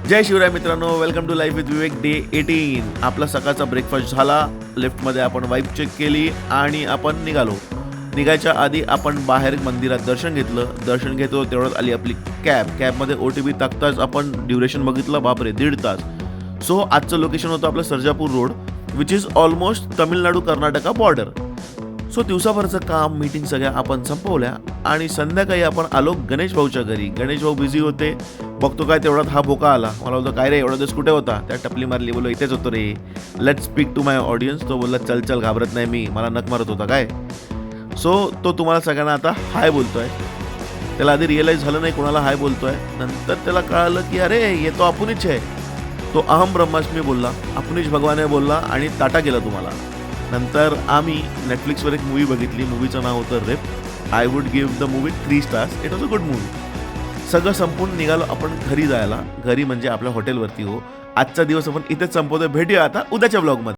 जय शिवराय मित्रांनो, welcome to life with Vivek day 18. आपला सकाळचा ब्रेकफास्ट झाला, लिफ्टमध्ये आपण वाईप चेक केली आणि आपण निघालो. निघायच्या आधी आपण बाहेर मंदिरात दर्शन घेतलं. दर्शन घेतो तेवढ्यात आली आपली कॅबमध्ये OTP टाकताच आपण ड्युरेशन बघितलं, बापरे 1.5 तास. सो आजचं लोकेशन होतं आपलं Sarjapur road, which is almost Tamil Nadu Karnataka border. So दिवसाभरचं काम मीटिंग सगळ्या आपण संपवल्या आणि संध्याकाळी आपण आलो गणेश भाऊच्या घरी. गणेश भाऊ बिझी होते, बघतो काय तेवढ्यात हा भोका आला. मला बोलतो काय रे एवढा दिवस कुठे होता. त्या टपली मारली, बोललो इथेच होतो रे, let's speak to my audience. तो बोलला चल चल घाबरत नाही मी, मला नक मारत होता काय. सो तो तुम्हाला सगळ्यांना आता हाय बोलतोय. त्याला आधी रिअलाईज झालं नाही कोणाला हाय बोलतोय, नंतर त्याला कळालं की अरे ये तो आपणच आहे. तो अहम ब्रह्मास्मी बोलला, आपणच भगवान आहे बोलला आणि टाटा केला तुम्हाला. नंतर आम्ही नेटफ्लिक्सवर एक मूवी बघितली. मूवीचं नाव होतं rape. I would give the movie 3 stars. It was a good movie. सगळं संपून निघालो आपण घरी जायला. घरी म्हणजे आपल्या हॉटेलवरती. हो, आजचा दिवस आपण इथेच संपवतो. भेटूया आता उद्याच्या ब्लॉगमध्ये.